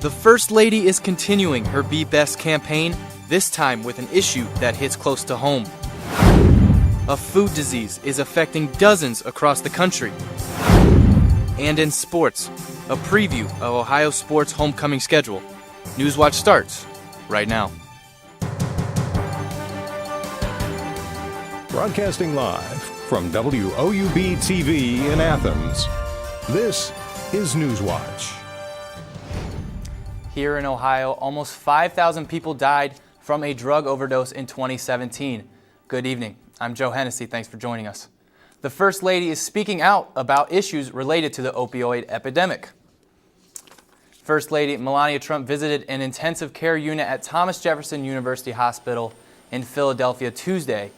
The First Lady is continuing her Be Best campaign, this time with an issue that hits close to home. A food disease is affecting dozens across the country. And in sports, a preview of Ohio sports' homecoming schedule. Newswatch starts right now. Broadcasting live from WOUB TV in Athens, this is Newswatch. Here in Ohio, almost 5,000 people died from a drug overdose in 2017. Good evening. I'm Joe Hennessy. Thanks for joining us. The First Lady is speaking out about issues related to the opioid epidemic. First Lady Melania Trump visited an intensive care unit at Thomas Jefferson University Hospital in Philadelphia today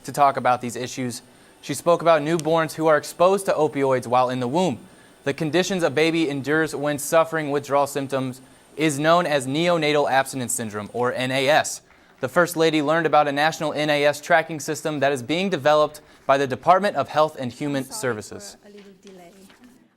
to talk about these issues. She spoke about newborns who are exposed to opioids while in the womb. The conditions a baby endures when suffering withdrawal symptoms is known as neonatal abstinence syndrome, or NAS. The First Lady learned about a national NAS tracking system that is being developed by the Department of Health and Human Services.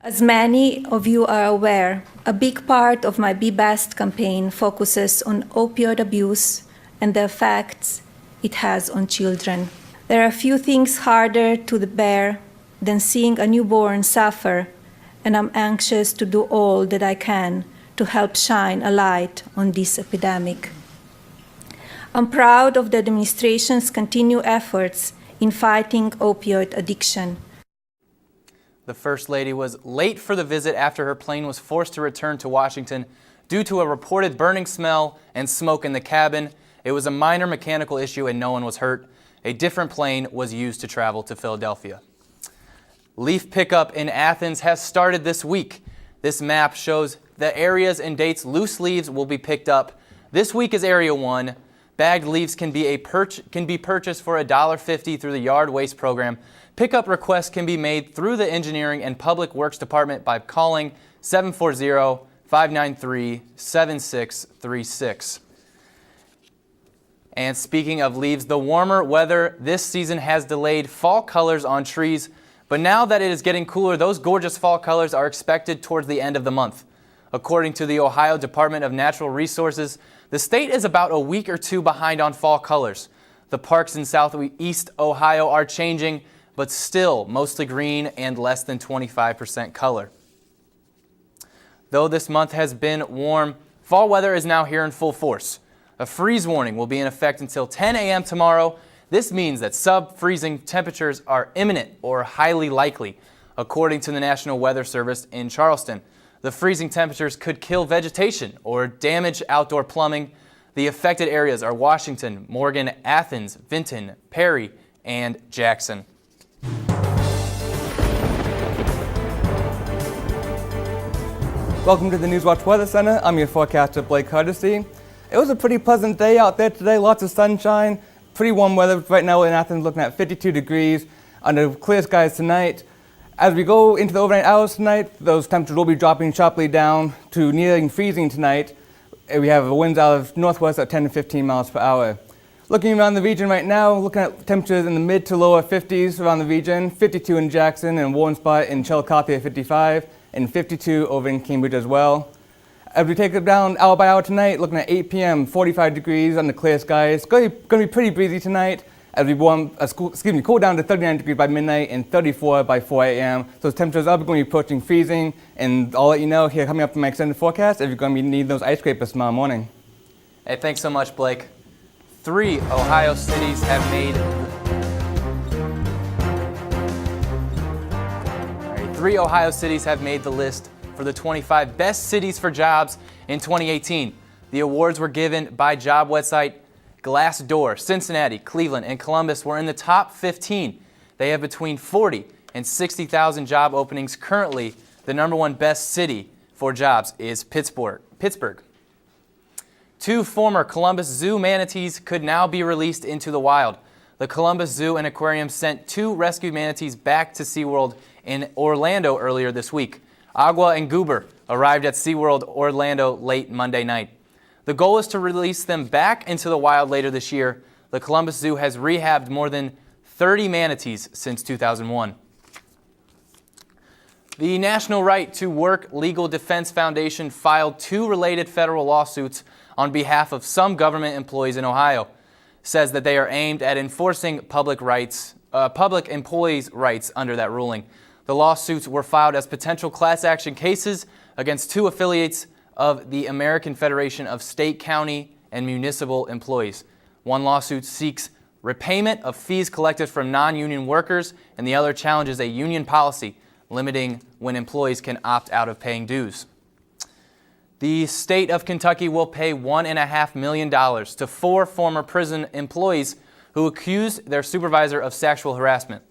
As many of you are aware, a big part of my Be Best campaign focuses on opioid abuse and the effects it has on children. There are few things harder to bear than seeing a newborn suffer, and I'm anxious to do all that I can to help shine a light on this epidemic. I'm proud of the administration's continued efforts in fighting opioid addiction. The First Lady was late for the visit after her plane was forced to return to Washington due to a reported burning smell and smoke in the cabin. It was a minor mechanical issue and no one was hurt. A different plane was used to travel to Philadelphia. Leaf pickup in Athens has started this week. This map shows the areas and dates loose leaves will be picked up. This week is Area 1. Bagged leaves can be purchased for $1.50 through the Yard Waste Program. Pickup requests can be made through the Engineering and Public Works Department by calling 740-593-7636. And speaking of leaves, the warmer weather this season has delayed fall colors on trees. But now that it is getting cooler, those gorgeous fall colors are expected towards the end of the month. According to the Ohio Department of Natural Resources, the state is about a week or two behind on fall colors. The parks in southeast Ohio are changing, but still mostly green and less than 25% color. Though this month has been warm, fall weather is now here in full force. A freeze warning will be in effect until 10 a.m. tomorrow. This means that sub-freezing temperatures are imminent or highly likely, according to the National Weather Service in Charleston. The freezing temperatures could kill vegetation or damage outdoor plumbing. The affected areas are Washington, Morgan, Athens, Vinton, Perry, and Jackson. Welcome to the Newswatch Weather Center. I'm your forecaster, Blake Hardesty. It was a pretty pleasant day out there today, lots of sunshine. Pretty warm weather right now in Athens, looking at 52 degrees under clear skies tonight. As we go into the overnight hours tonight, those temperatures will be dropping sharply down to nearing freezing tonight. We have winds out of northwest at 10 to 15 miles per hour. Looking around the region right now, looking at temperatures in the mid to lower 50s around the region, 52 in Jackson and warm spot in Chillicothe at 55, and 52 over in Cambridge as well. As we take it down hour by hour tonight, looking at 8 p.m., 45 degrees under clear skies. It's going to be pretty breezy tonight as we cool down to 39 degrees by midnight and 34 by 4 a.m. So temperatures are going to be approaching freezing, and I'll let you know here coming up in my extended forecast if you're going to need those ice scrapers tomorrow morning. Hey, thanks so much, Blake. 3 Ohio cities have made 3 Ohio cities have made the list for the 25 best cities for jobs in 2018. The awards were given by job website Glassdoor. Cincinnati, Cleveland, and Columbus were in the top 15. They have between 40 and 60,000 job openings currently. The number 1 best city for jobs is Pittsburgh. 2 former Columbus Zoo manatees could now be released into the wild. The Columbus Zoo and Aquarium sent 2 rescued manatees back to SeaWorld in Orlando earlier this week. Agua and Goober arrived at SeaWorld Orlando late Monday night. The goal is to release them back into the wild later this year. The Columbus Zoo has rehabbed more than 30 manatees since 2001. The National Right to Work Legal Defense Foundation filed 2 related federal lawsuits on behalf of some government employees in Ohio. Says that they are aimed at enforcing public employees' rights under that ruling. The lawsuits were filed as potential class action cases against 2 affiliates of the American Federation of State, County, and Municipal Employees. One lawsuit seeks repayment of fees collected from non-union workers, and the other challenges a union policy limiting when employees can opt out of paying dues. The state of Kentucky will pay $1.5 million to 4 former prison employees who accused their supervisor of sexual harassment.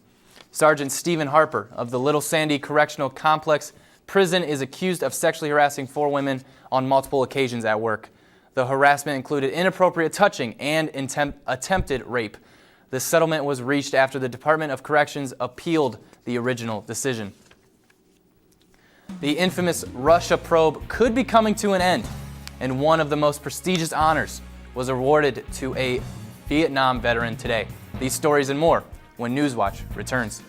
Sergeant Stephen Harper of the Little Sandy Correctional Complex Prison is accused of sexually harassing 4 women on multiple occasions at work. The harassment included inappropriate touching and attempted rape. The settlement was reached after the Department of Corrections appealed the original decision. The infamous Russia probe could be coming to an end, and one of the most prestigious honors was awarded to a Vietnam veteran today. These stories and more when Newswatch returns.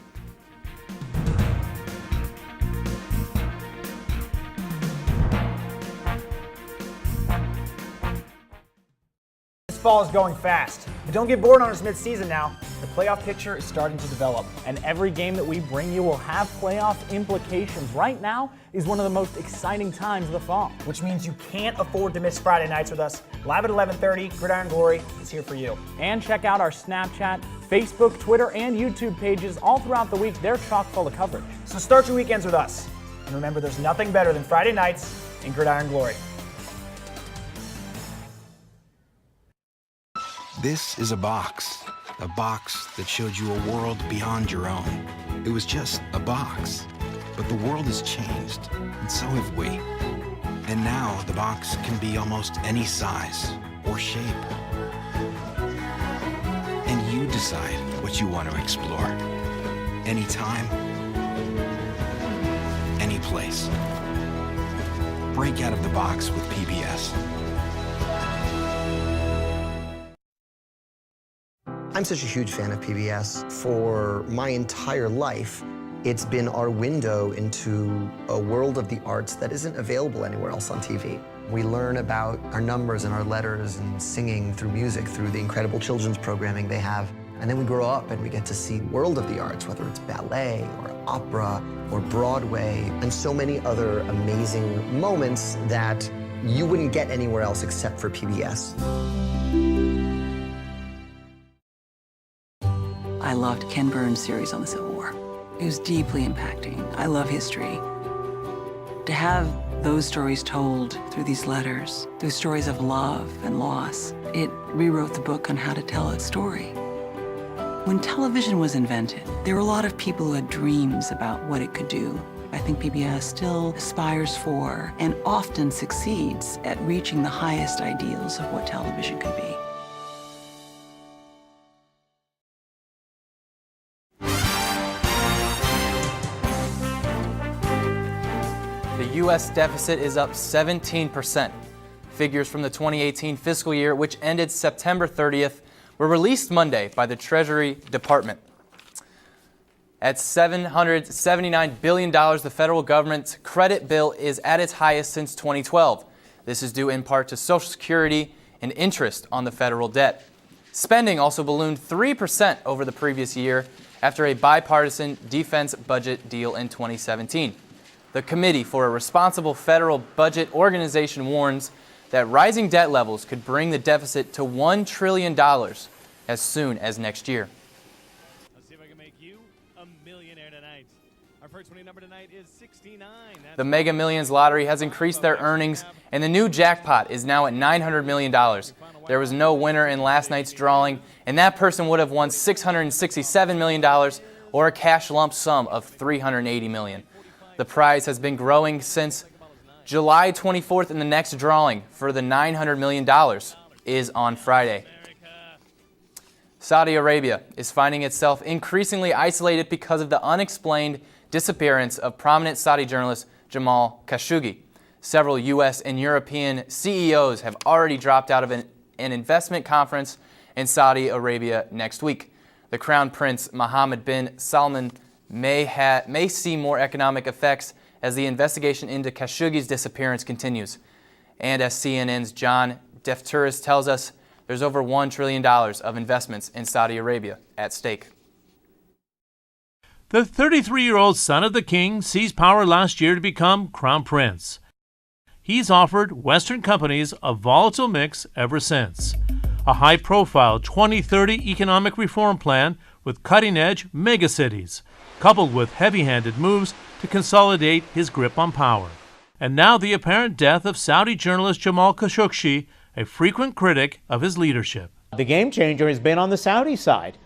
This fall is going fast, but don't get bored on us mid-season now. The playoff picture is starting to develop, and every game that we bring you will have playoff implications. Right now is one of the most exciting times of the fall. Which means you can't afford to miss Friday nights with us. Live at 11:30, Gridiron Glory is here for you. And check out our Snapchat, Facebook, Twitter, and YouTube pages all throughout the week. They're chock full of coverage. So start your weekends with us. And remember, there's nothing better than Friday nights in Gridiron Glory. This is a box that showed you a world beyond your own. It was just a box, but the world has changed, and so have we. And now the box can be almost any size or shape. And you decide what you want to explore. Anytime, any place. Break out of the box with PBS. I'm such a huge fan of PBS. For my entire life, it's been our window into a world of the arts that isn't available anywhere else on TV. We learn about our numbers and our letters and singing through music, through the incredible children's programming they have. And then we grow up and we get to see the world of the arts, whether it's ballet or opera or Broadway, and so many other amazing moments that you wouldn't get anywhere else except for PBS. I loved Ken Burns' series on the Civil War. It was deeply impacting. I love history. To have those stories told through these letters, through stories of love and loss, it rewrote the book on how to tell a story. When television was invented, there were a lot of people who had dreams about what it could do. I think PBS still aspires for and often succeeds at reaching the highest ideals of what television could be. The U.S. deficit is up 17%. Figures from the 2018 fiscal year, which ended September 30th, were released Monday by the Treasury Department. At $779 billion, the federal government's credit bill is at its highest since 2012. This is due in part to Social Security and interest on the federal debt. Spending also ballooned 3% over the previous year after a bipartisan defense budget deal in 2017. The Committee for a Responsible Federal Budget Organization warns that rising debt levels could bring the deficit to $1 trillion as soon as next year. Let's see if I can make you a millionaire tonight. Our first winning number tonight is 69. The Mega Millions lottery has increased their earnings, and the new jackpot is now at $900 million. There was no winner in last night's drawing, and that person would have won $667 million or a cash lump sum of $380 million. The prize has been growing since July 24th, and the next drawing for the $900 million is on Friday. Saudi Arabia is finding itself increasingly isolated because of the unexplained disappearance of prominent Saudi journalist Jamal Khashoggi. Several U.S. and European CEOs have already dropped out of an investment conference in Saudi Arabia next week. The Crown Prince Mohammed bin Salman may see more economic effects as the investigation into Khashoggi's disappearance continues. And as CNN's John Defturis tells us, there's over $1 trillion of investments in Saudi Arabia at stake. The 33-year-old son of the king seized power last year to become crown prince. He's offered Western companies a volatile mix ever since. A high-profile 2030 economic reform plan with cutting-edge megacities, coupled with heavy-handed moves to consolidate his grip on power. And now the apparent death of Saudi journalist Jamal Khashoggi, a frequent critic of his leadership. The game changer has been on the Saudi side,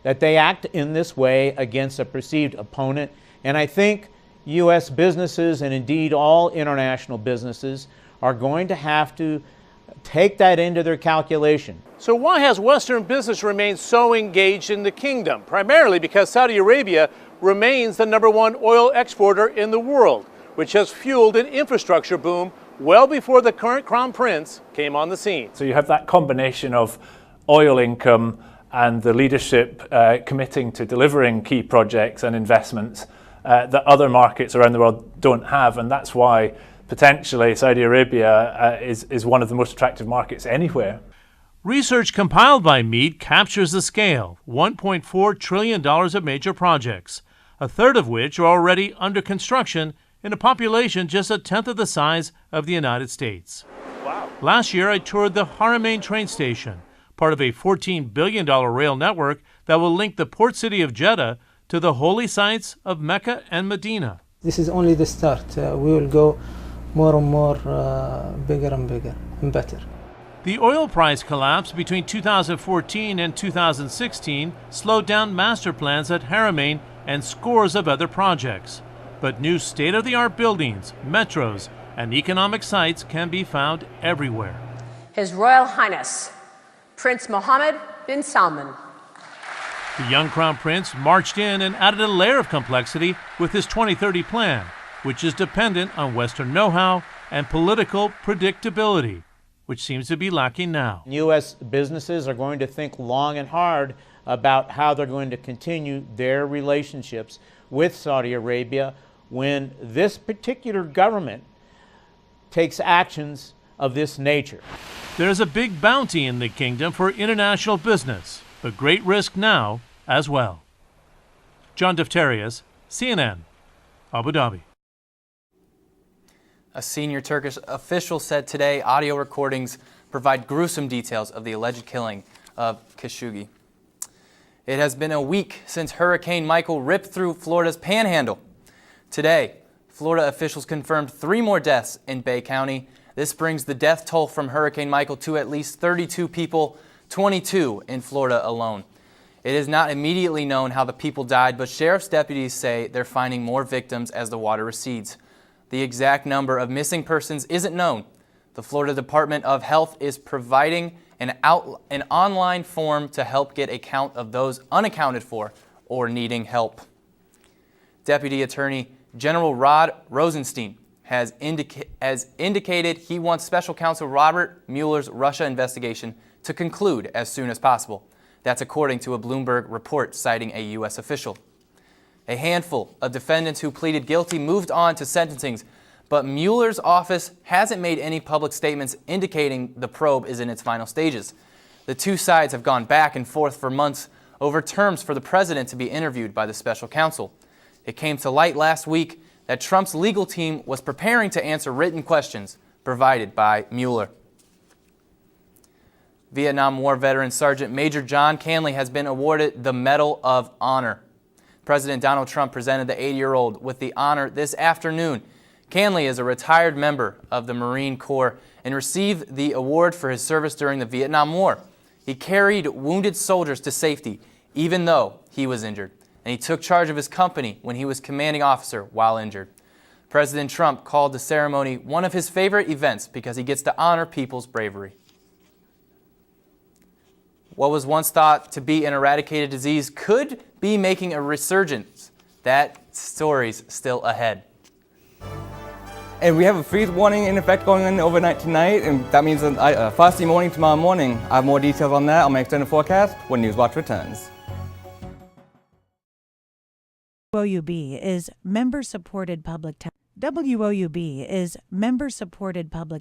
that they act in this way against a perceived opponent. And I think U.S. businesses, and indeed all international businesses, are going to have to take that into their calculation. So why has Western business remained so engaged in the kingdom? Primarily because Saudi Arabia remains the #1 oil exporter in the world, which has fueled an infrastructure boom well before the current crown prince came on the scene. So you have that combination of oil income and the leadership committing to delivering key projects and investments that other markets around the world don't have, and that's why potentially Saudi Arabia is one of the most attractive markets anywhere. Research compiled by Mead captures the scale, $1.4 trillion of major projects, a third of which are already under construction in a population just a tenth of the size of the United States. Wow. Last year, I toured the Haramain train station, part of a $14 billion rail network that will link the port city of Jeddah to the holy sites of Mecca and Medina. This is only the start. We will go more and more bigger and bigger and better. The oil price collapse between 2014 and 2016 slowed down master plans at Haramain and scores of other projects. But new state-of-the-art buildings, metros, and economic sites can be found everywhere. His Royal Highness, Prince Mohammed bin Salman. The young crown prince marched in and added a layer of complexity with his 2030 plan, which is dependent on Western know-how and political predictability, which seems to be lacking now. U.S. businesses are going to think long and hard about how they're going to continue their relationships with Saudi Arabia when this particular government takes actions of this nature. There's a big bounty in the kingdom for international business, but great risk now as well. John Defterius, CNN, Abu Dhabi. A senior Turkish official said today audio recordings provide gruesome details of the alleged killing of Khashoggi. It has been a week since Hurricane Michael ripped through Florida's panhandle. Today, Florida officials confirmed 3 more deaths in Bay County. This brings the death toll from Hurricane Michael to at least 32 people, 22 in Florida alone. It is not immediately known how the people died, but sheriff's deputies say they're finding more victims as the water recedes. The exact number of missing persons isn't known. The Florida Department of Health is providing an online form to help get a count of those unaccounted for or needing help. Deputy Attorney General Rod Rosenstein has indicated he wants Special Counsel Robert Mueller's Russia investigation to conclude as soon as possible. That's according to a Bloomberg report citing a U.S. official. A handful of defendants who pleaded guilty moved on to sentencings, but Mueller's office hasn't made any public statements indicating the probe is in its final stages. The two sides have gone back and forth for months over terms for the president to be interviewed by the special counsel. It came to light last week that Trump's legal team was preparing to answer written questions provided by Mueller. Vietnam War veteran Sergeant Major John Canley has been awarded the Medal of Honor. President Donald Trump presented the 80-year-old with the honor this afternoon. Canley is a retired member of the Marine Corps and received the award for his service during the Vietnam War. He carried wounded soldiers to safety, even though he was injured, and he took charge of his company when he was commanding officer while injured. President Trump called the ceremony one of his favorite events because he gets to honor people's bravery. What was once thought to be an eradicated disease could be making a resurgence. That story's still ahead. And we have a freeze warning in effect going on overnight tonight, and that means a frosty morning tomorrow morning. I have more details on that on my extended forecast when Newswatch returns. WOUB is member-supported public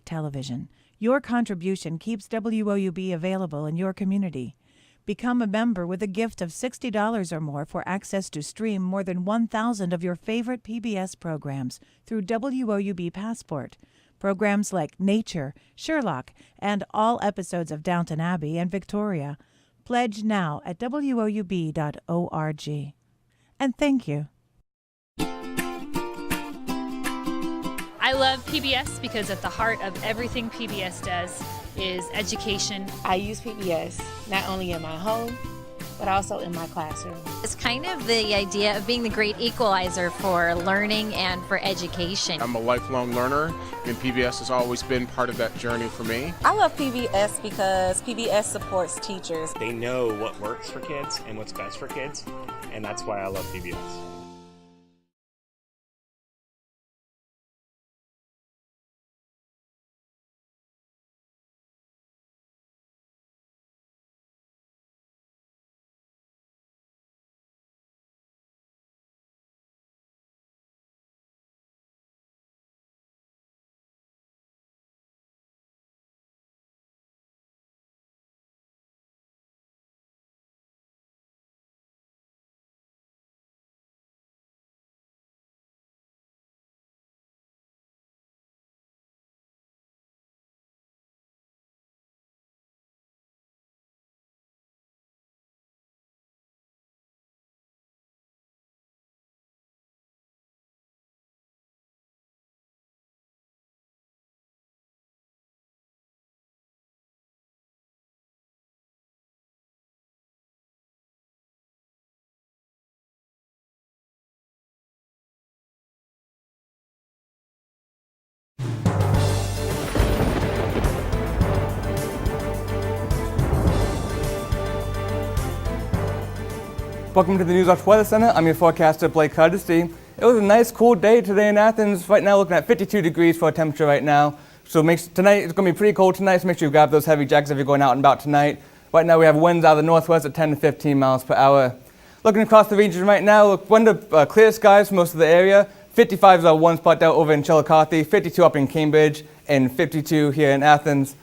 television. Your contribution keeps WOUB available in your community. Become a member with a gift of $60 or more for access to stream more than 1,000 of your favorite PBS programs through WOUB Passport. Programs like Nature, Sherlock, and all episodes of Downton Abbey and Victoria. Pledge now at woub.org. And thank you. I love PBS because at the heart of everything PBS does is education. I use PBS not only in my home, but also in my classroom. It's kind of the idea of being the great equalizer for learning and for education. I'm a lifelong learner, and PBS has always been part of that journey for me. I love PBS because PBS supports teachers. They know what works for kids and what's best for kids, and that's why I love PBS. Welcome to the Newswatch Weather Center. I'm your forecaster, Blake Hardesty. It was a nice, cool day today in Athens. Right now, looking at 52 degrees for a temperature right now. So tonight it's going to be pretty cold tonight, so make sure you grab those heavy jackets if you're going out and about tonight. Right now, we have winds out of the northwest at 10 to 15 miles per hour. Looking across the region right now, clear skies for most of the area. 55 is our one spot out over in Chillicothe, 52 up in Cambridge, and 52 here in Athens.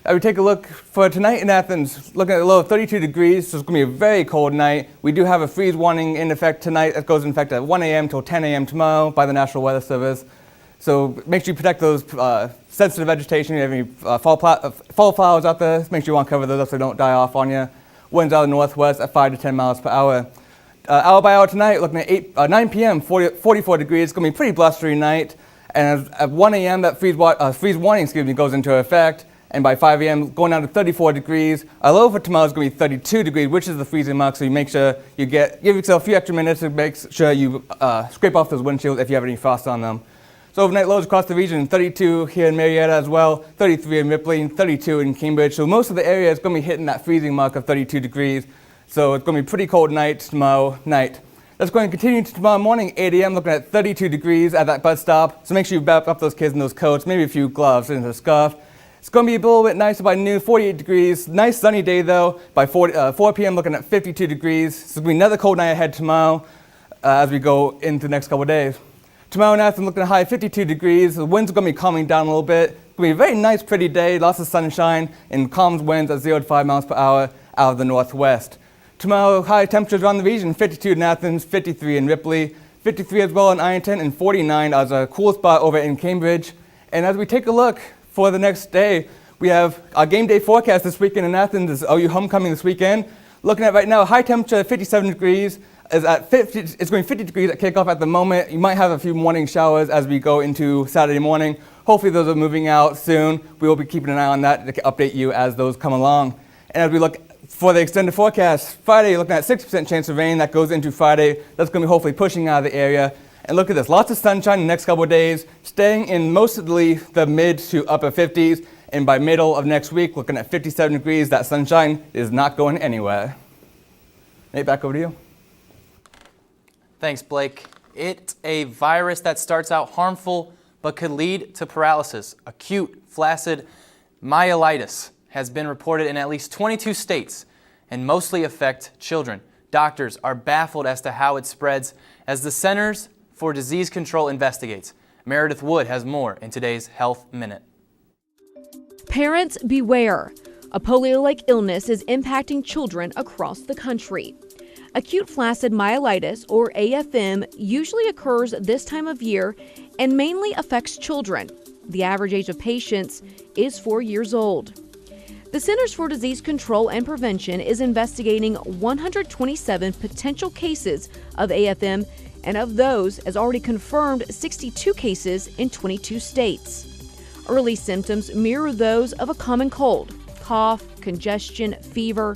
We take a look for tonight in Athens, looking at a low of 32 degrees, so it's going to be a very cold night. We do have a freeze warning in effect tonight that goes in effect at 1 a.m. till 10 a.m. tomorrow by the National Weather Service. So make sure you protect those sensitive vegetation. If you have any fall flowers out there, make sure you want to cover those up so they don't die off on you. Winds out of the northwest at 5 to 10 miles per hour. Hour by hour tonight, looking at 9 p.m., 44 degrees. It's going to be a pretty blustery night. And at 1 a.m., that freeze warning goes into effect. And by 5 a.m., going down to 34 degrees. Our low for tomorrow is going to be 32 degrees, which is the freezing mark. So you make sure you give yourself a few extra minutes to make sure you scrape off those windshields if you have any frost on them. So overnight lows across the region, 32 here in Marietta as well, 33 in Ripley, and 32 in Cambridge. So most of the area is going to be hitting that freezing mark of 32 degrees. So it's going to be a pretty cold night tomorrow night. That's going to continue to tomorrow morning, 8 a.m., looking at 32 degrees at that bus stop. So make sure you wrap up those kids in those coats, maybe a few gloves and a scarf. It's going to be a little bit nicer by noon, 48 degrees. Nice sunny day though. By 4 p.m. looking at 52 degrees. So it's going to be another cold night ahead tomorrow as we go into the next couple of days. Tomorrow night I'm looking at a high of 52 degrees. The winds are going to be calming down a little bit. It's going to be a very nice, pretty day. Lots of sunshine and calm winds at 0 to 5 miles per hour out of the northwest. Tomorrow, high temperatures around the region, 52 in Athens, 53 in Ripley, 53 as well in Ironton, and 49 as a cool spot over in Cambridge. And as we take a look for the next day, we have our game day forecast this weekend in Athens. Is OU homecoming this weekend. Looking at right now, high temperature 57 degrees. It's going 50 degrees at kickoff at the moment. You might have a few morning showers as we go into Saturday morning. Hopefully those are moving out soon. We will be keeping an eye on that to update you as those come along. And as we look for the extended forecast, Friday you're looking at 60% chance of rain. That goes into Friday. That's going to be hopefully pushing out of the area. And look at this, lots of sunshine in the next couple of days, staying in mostly the mid to upper 50s. And by middle of next week, looking at 57 degrees, that sunshine is not going anywhere. Nate, back over to you. Thanks, Blake. It's a virus that starts out harmful but could lead to paralysis. Acute flaccid myelitis has been reported in at least 22 states and mostly affect children. Doctors are baffled as to how it spreads as the Centers for Disease Control investigates. Meredith Wood has more in today's Health Minute. Parents, beware. A polio-like illness is impacting children across the country. Acute flaccid myelitis, or AFM, usually occurs this time of year and mainly affects children. The average age of patients is 4 years old. The Centers for Disease Control and Prevention is investigating 127 potential cases of AFM, and of those, has already confirmed 62 cases in 22 states. Early symptoms mirror those of a common cold: cough, congestion, fever.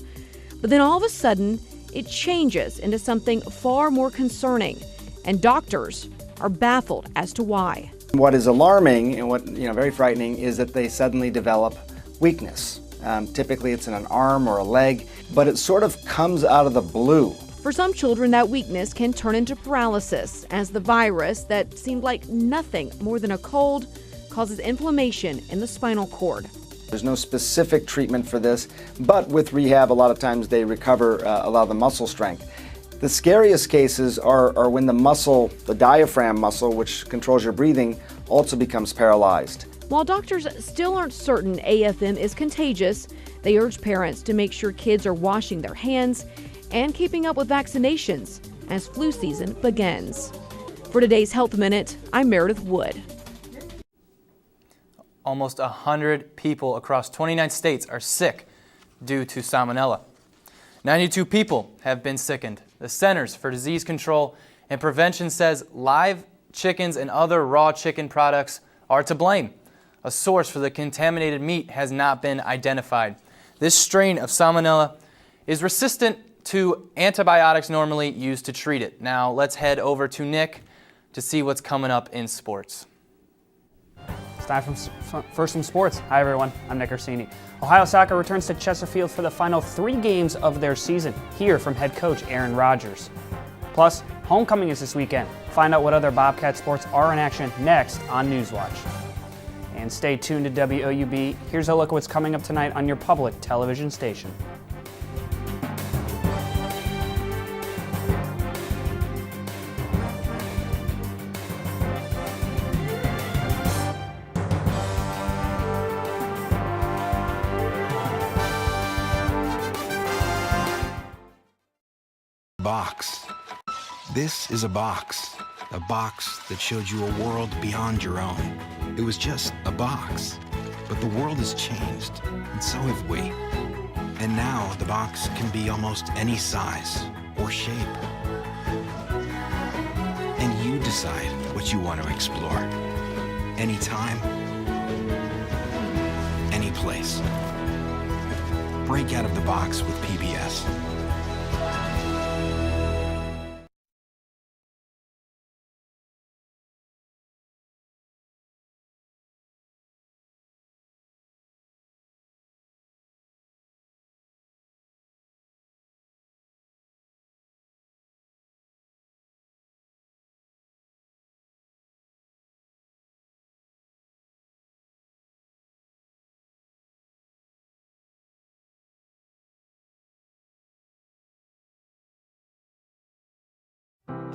But then all of a sudden, it changes into something far more concerning, and doctors are baffled as to why. What is alarming and what very frightening is that they suddenly develop weakness. Typically it's in an arm or a leg, but it sort of comes out of the blue. For some children, that weakness can turn into paralysis as the virus that seemed like nothing more than a cold causes inflammation in the spinal cord. There's no specific treatment for this, but with rehab, a lot of times they recover a lot of the muscle strength. The scariest cases are when the muscle, the diaphragm muscle, which controls your breathing, also becomes paralyzed. While doctors still aren't certain AFM is contagious, they urge parents to make sure kids are washing their hands and keeping up with vaccinations as flu season begins. For today's Health Minute, I'm Meredith Wood. Almost 100 people across 29 states are sick due to salmonella. 92 people have been sickened. The Centers for Disease Control and Prevention says live chickens and other raw chicken products are to blame. A source for the contaminated meat has not been identified. This strain of salmonella is resistant to antibiotics normally used to treat it. Now let's head over to Nick to see what's coming up in sports. It's time for some sports. Hi everyone, I'm Nick Orsini. Ohio soccer returns to Chesterfield for the final 3 games of their season. Hear from head coach Aaron Rodgers. Plus, homecoming is this weekend. Find out what other Bobcat sports are in action next on Newswatch. And stay tuned to WOUB. Here's a look at what's coming up tonight on your public television station. Box. This is a box that showed you a world beyond your own. It was just a box, but the world has changed, and so have we. And now the box can be almost any size or shape. And you decide what you want to explore. Anytime, any place. Break out of the box with PBS.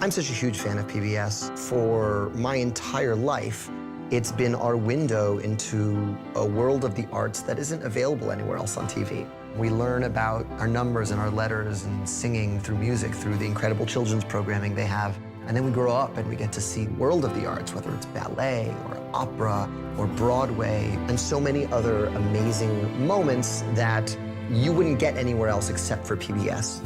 I'm such a huge fan of PBS. For my entire life, it's been our window into a world of the arts that isn't available anywhere else on TV. We learn about our numbers and our letters and singing through music, through the incredible children's programming they have. And then we grow up and we get to see the world of the arts, whether it's ballet or opera or Broadway, and so many other amazing moments that you wouldn't get anywhere else except for PBS.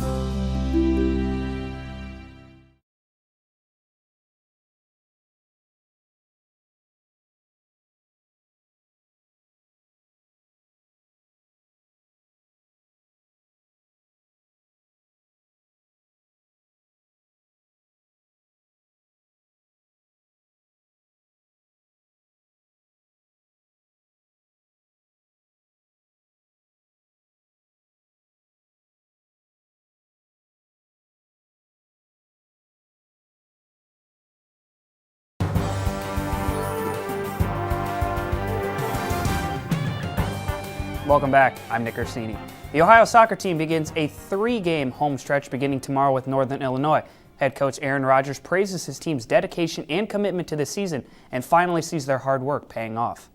Welcome back. I'm Nick Orsini. The Ohio soccer team begins a 3-game home stretch beginning tomorrow with Northern Illinois. Head coach Aaron Rodgers praises his team's dedication and commitment to the season and finally sees their hard work paying off.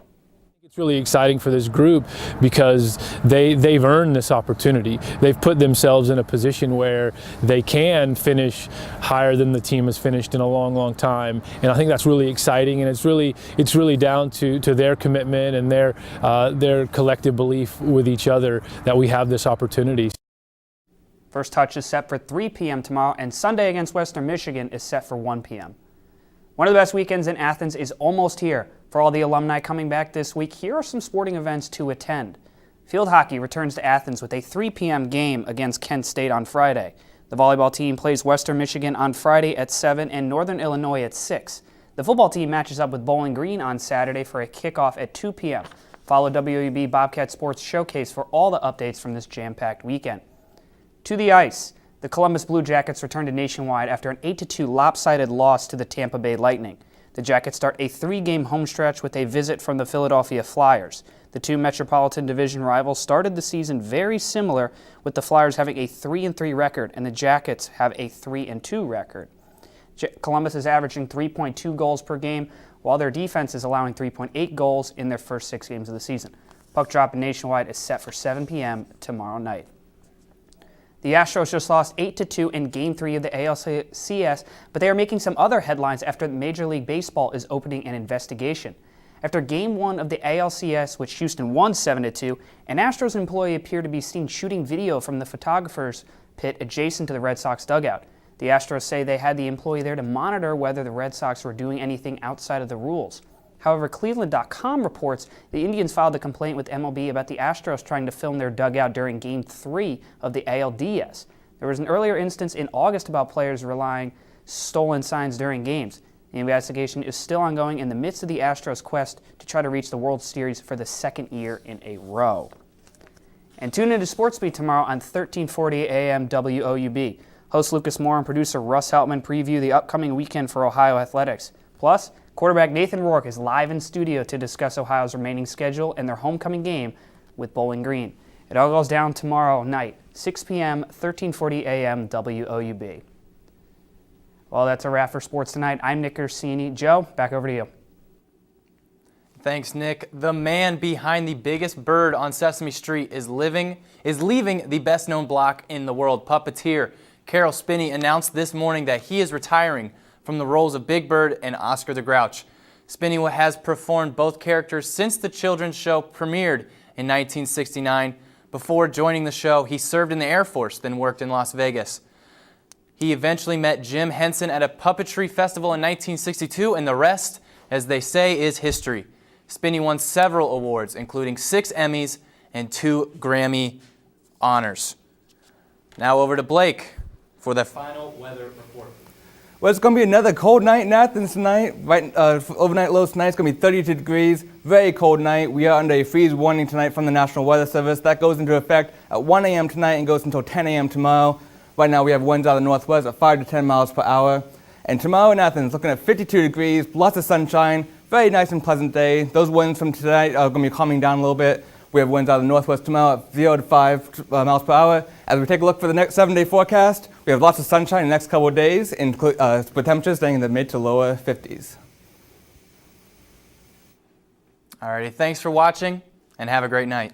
It's really exciting for this group because they've earned this opportunity. They've put themselves in a position where they can finish higher than the team has finished in a long, long time. And I think that's really exciting, and it's really down to their commitment and their collective belief with each other that we have this opportunity. First touch is set for 3 p.m. tomorrow, and Sunday against Western Michigan is set for 1 p.m. One of the best weekends in Athens is almost here. For all the alumni coming back this week, here are some sporting events to attend. Field hockey returns to Athens with a 3 p.m. game against Kent State on Friday. The volleyball team plays Western Michigan on Friday at 7 and Northern Illinois at 6. The football team matches up with Bowling Green on Saturday for a kickoff at 2 p.m. Follow WOUB Bobcat Sports Showcase for all the updates from this jam-packed weekend. To the ice, the Columbus Blue Jackets return to Nationwide after an 8-2 lopsided loss to the Tampa Bay Lightning. The Jackets start a 3-game home stretch with a visit from the Philadelphia Flyers. The two Metropolitan Division rivals started the season very similar, with the Flyers having a 3-3 record and the Jackets have a 3-2 record. Columbus is averaging 3.2 goals per game, while their defense is allowing 3.8 goals in their first 6 games of the season. Puck drop in Nationwide is set for 7 p.m. tomorrow night. The Astros just lost 8-2 in Game 3 of the ALCS, but they are making some other headlines after Major League Baseball is opening an investigation. After Game 1 of the ALCS, which Houston won 7-2, an Astros employee appeared to be seen shooting video from the photographer's pit adjacent to the Red Sox dugout. The Astros say they had the employee there to monitor whether the Red Sox were doing anything outside of the rules. However, Cleveland.com reports the Indians filed a complaint with MLB about the Astros trying to film their dugout during Game 3 of the ALDS. There was an earlier instance in August about players relying stolen signs during games. The investigation is still ongoing in the midst of the Astros' quest to try to reach the World Series for the 2nd year in a row. And tune into SportsBeat tomorrow on 1340 AM WOUB. Host Lucas Moore and producer Russ Heltman preview the upcoming weekend for Ohio athletics. Plus, quarterback Nathan Rourke is live in studio to discuss Ohio's remaining schedule and their homecoming game with Bowling Green. It all goes down tomorrow night, 6 p.m., 1340 a.m. WOUB. Well, that's a wrap for sports tonight. I'm Nick Orsini. Joe, back over to you. Thanks, Nick. The man behind the biggest bird on Sesame Street is leaving the best-known block in the world. Puppeteer Carol Spinney announced this morning that he is retiring from the roles of Big Bird and Oscar the Grouch. Spinney has performed both characters since the children's show premiered in 1969. Before joining the show, he served in the Air Force, then worked in Las Vegas. He eventually met Jim Henson at a puppetry festival in 1962, and the rest, as they say, is history. Spinney won several awards, including 6 Emmys and 2 Grammy honors. Now over to Blake for the final weather report. Well, it's going to be another cold night in Athens tonight. Overnight lows tonight is going to be 32 degrees. Very cold night. We are under a freeze warning tonight from the National Weather Service. That goes into effect at 1 a.m. tonight and goes until 10 a.m. tomorrow. Right now we have winds out of the northwest at 5 to 10 miles per hour. And tomorrow in Athens, looking at 52 degrees, lots of sunshine, very nice and pleasant day. Those winds from tonight are going to be calming down a little bit. We have winds out of the northwest tomorrow at 0 to 5 miles per hour. As we take a look for the next 7-day forecast, we have lots of sunshine in the next couple of days, with temperatures staying in the mid to lower 50s. Alrighty, thanks for watching, and have a great night.